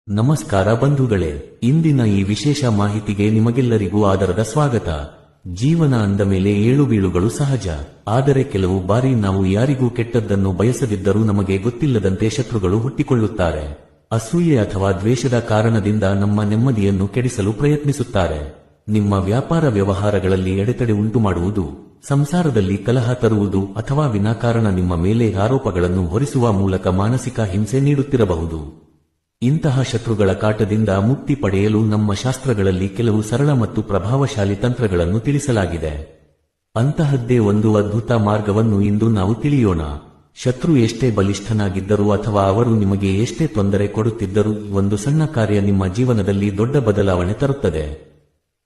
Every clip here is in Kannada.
ನಮಸ್ಕಾರ ಬಂಧುಗಳೇ, ಇಂದಿನ ಈ ವಿಶೇಷ ಮಾಹಿತಿಗೆ ನಿಮಗೆಲ್ಲರಿಗೂ ಆದರದ ಸ್ವಾಗತ. ಜೀವನ ಅಂದ ಮೇಲೆ ಏಳುಬೀಳುಗಳು ಸಹಜ. ಆದರೆ ಕೆಲವು ಬಾರಿ ನಾವು ಯಾರಿಗೂ ಕೆಟ್ಟದ್ದನ್ನು ಬಯಸದಿದ್ದರೂ ನಮಗೆ ಗೊತ್ತಿಲ್ಲದಂತೆ ಶತ್ರುಗಳು ಹುಟ್ಟಿಕೊಳ್ಳುತ್ತಾರೆ. ಅಸೂಯೆ ಅಥವಾ ದ್ವೇಷದ ಕಾರಣದಿಂದ ನಮ್ಮ ನೆಮ್ಮದಿಯನ್ನು ಕೆಡಿಸಲು ಪ್ರಯತ್ನಿಸುತ್ತಾರೆ. ನಿಮ್ಮ ವ್ಯಾಪಾರ ವ್ಯವಹಾರಗಳಲ್ಲಿ ಅಡೆತಡೆ ಉಂಟುಮಾಡುವುದು, ಸಂಸಾರದಲ್ಲಿ ಕಲಹ ತರುವುದು ಅಥವಾ ವಿನಾಕಾರಣ ನಿಮ್ಮ ಮೇಲೆ ಆರೋಪಗಳನ್ನು ಹೊರಿಸುವ ಮೂಲಕ ಮಾನಸಿಕ ಹಿಂಸೆ ನೀಡುತ್ತಿರಬಹುದು. ಇಂತಹ ಶತ್ರುಗಳ ಕಾಟದಿಂದ ಮುಕ್ತಿ ಪಡೆಯಲು ನಮ್ಮ ಶಾಸ್ತ್ರಗಳಲ್ಲಿ ಕೆಲವು ಸರಳ ಮತ್ತು ಪ್ರಭಾವಶಾಲಿ ತಂತ್ರಗಳನ್ನು ತಿಳಿಸಲಾಗಿದೆ. ಅಂತಹದ್ದೇ ಒಂದು ಅದ್ಭುತ ಮಾರ್ಗವನ್ನು ಇಂದು ನಾವು ತಿಳಿಯೋಣ. ಶತ್ರು ಎಷ್ಟೇ ಬಲಿಷ್ಠನಾಗಿದ್ದರೂ ಅಥವಾ ಅವರು ನಿಮಗೆ ಎಷ್ಟೇ ತೊಂದರೆ ಕೊಡುತ್ತಿದ್ದರೂ ಒಂದು ಸಣ್ಣ ಕಾರ್ಯ ನಿಮ್ಮ ಜೀವನದಲ್ಲಿ ದೊಡ್ಡ ಬದಲಾವಣೆ ತರುತ್ತದೆ.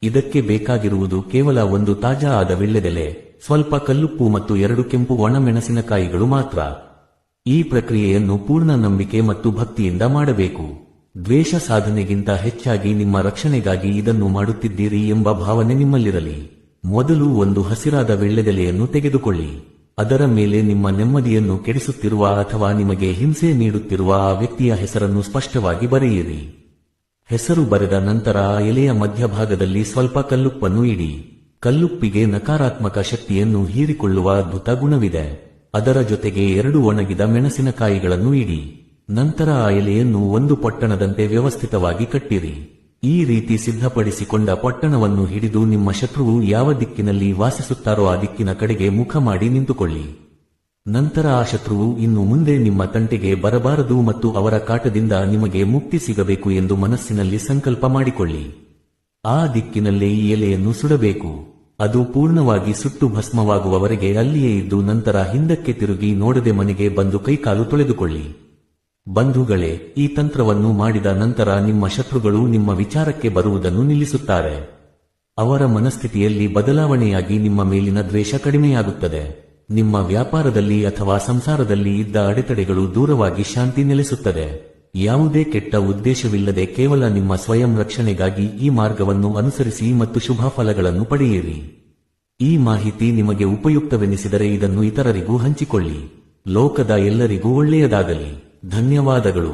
ಇದಕ್ಕೆ ಬೇಕಾಗಿರುವುದು ಕೇವಲ ಒಂದು ತಾಜಾ ಆದ ವೀಳ್ಯದೆಲೆ, ಸ್ವಲ್ಪ ಕಲ್ಲುಪ್ಪು ಮತ್ತು 2 ಕೆಂಪು ಒಣಮೆಣಸಿನಕಾಯಿಗಳು ಮಾತ್ರ. ಈ ಪ್ರಕ್ರಿಯೆಯನ್ನು ಪೂರ್ಣ ನಂಬಿಕೆ ಮತ್ತು ಭಕ್ತಿಯಿಂದ ಮಾಡಬೇಕು. ದ್ವೇಷ ಸಾಧನೆಗಿಂತ ಹೆಚ್ಚಾಗಿ ನಿಮ್ಮ ರಕ್ಷಣೆಗಾಗಿ ಇದನ್ನು ಮಾಡುತ್ತಿದ್ದೀರಿ ಎಂಬ ಭಾವನೆ ನಿಮ್ಮಲ್ಲಿರಲಿ. ಮೊದಲು ಒಂದು ಹಸಿರಾದ ವೀಳ್ಯದೆಲೆಯನ್ನು ತೆಗೆದುಕೊಳ್ಳಿ. ಅದರ ಮೇಲೆ ನಿಮ್ಮ ನೆಮ್ಮದಿಯನ್ನು ಕೆಡಿಸುತ್ತಿರುವ ಅಥವಾ ನಿಮಗೆ ಹಿಂಸೆ ನೀಡುತ್ತಿರುವ ಆ ವ್ಯಕ್ತಿಯ ಹೆಸರನ್ನು ಸ್ಪಷ್ಟವಾಗಿ ಬರೆಯಿರಿ. ಹೆಸರು ಬರೆದ ನಂತರ ಆ ಎಲೆಯ ಮಧ್ಯಭಾಗದಲ್ಲಿ ಸ್ವಲ್ಪ ಕಲ್ಲುಪ್ಪನ್ನು ಇಡಿ. ಕಲ್ಲುಪ್ಪಿಗೆ ನಕಾರಾತ್ಮಕ ಶಕ್ತಿಯನ್ನು ಹೀರಿಕೊಳ್ಳುವ ಅದ್ಭುತ ಗುಣವಿದೆ. ಅದರ ಜೊತೆಗೆ 2 ಒಣಗಿದ ಮೆಣಸಿನಕಾಯಿಗಳನ್ನು ಇಡಿ. ನಂತರ ಆ ಎಲೆಯನ್ನು ಒಂದು ಪೊಟ್ಟಣದಂತೆ ವ್ಯವಸ್ಥಿತವಾಗಿ ಕಟ್ಟಿರಿ. ಈ ರೀತಿ ಸಿದ್ಧಪಡಿಸಿಕೊಂಡ ಪೊಟ್ಟಣವನ್ನು ಹಿಡಿದು ನಿಮ್ಮ ಶತ್ರುವು ಯಾವ ದಿಕ್ಕಿನಲ್ಲಿ ವಾಸಿಸುತ್ತಾರೋ ಆ ದಿಕ್ಕಿನ ಕಡೆಗೆ ಮುಖ ಮಾಡಿ ನಿಂತುಕೊಳ್ಳಿ. ನಂತರ ಆ ಶತ್ರುವು ಇನ್ನು ಮುಂದೆ ನಿಮ್ಮ ತಂಟೆಗೆ ಬರಬಾರದು ಮತ್ತು ಅವರ ಕಾಟದಿಂದ ನಿಮಗೆ ಮುಕ್ತಿ ಸಿಗಬೇಕು ಎಂದು ಮನಸ್ಸಿನಲ್ಲಿ ಸಂಕಲ್ಪ ಮಾಡಿಕೊಳ್ಳಿ. ಆ ದಿಕ್ಕಿನಲ್ಲೇ ಈ ಎಲೆಯನ್ನು ಸುಡಬೇಕು. ಅದು ಪೂರ್ಣವಾಗಿ ಸುಟ್ಟು ಭಸ್ಮವಾಗುವವರೆಗೆ ಅಲ್ಲಿಯೇ ಇದ್ದು ನಂತರ ಹಿಂದಕ್ಕೆ ತಿರುಗಿ ನೋಡದೆ ಮನೆಗೆ ಬಂದು ಕೈಕಾಲು ತೊಳೆದುಕೊಳ್ಳಿ. ಬಂಧುಗಳೇ, ಈ ತಂತ್ರವನ್ನು ಮಾಡಿದ ನಂತರ ನಿಮ್ಮ ಶತ್ರುಗಳು ನಿಮ್ಮ ವಿಚಾರಕ್ಕೆ ಬರುವುದನ್ನು ನಿಲ್ಲಿಸುತ್ತಾರೆ. ಅವರ ಮನಸ್ಥಿತಿಯಲ್ಲಿ ಬದಲಾವಣೆಯಾಗಿ ನಿಮ್ಮ ಮೇಲಿನ ದ್ವೇಷ ಕಡಿಮೆಯಾಗುತ್ತದೆ. ನಿಮ್ಮ ವ್ಯಾಪಾರದಲ್ಲಿ ಅಥವಾ ಸಂಸಾರದಲ್ಲಿ ಇದ್ದ ಅಡೆತಡೆಗಳು ದೂರವಾಗಿ ಶಾಂತಿ ನೆಲೆಸುತ್ತದೆ. ಯಾವುದೇ ಕೆಟ್ಟ ಉದ್ದೇಶವಿಲ್ಲದೆ ಕೇವಲ ನಿಮ್ಮ ಸ್ವಯಂ ರಕ್ಷಣೆಗಾಗಿ ಈ ಮಾರ್ಗವನ್ನು ಅನುಸರಿಸಿ ಮತ್ತು ಶುಭ ಫಲಗಳನ್ನು ಪಡೆಯಿರಿ. ಈ ಮಾಹಿತಿ ನಿಮಗೆ ಉಪಯುಕ್ತವೆನಿಸಿದರೆ ಇದನ್ನು ಇತರರಿಗೂ ಹಂಚಿಕೊಳ್ಳಿ. ಲೋಕದ ಎಲ್ಲರಿಗೂ ಒಳ್ಳೆಯದಾಗಲಿ. ಧನ್ಯವಾದಗಳು.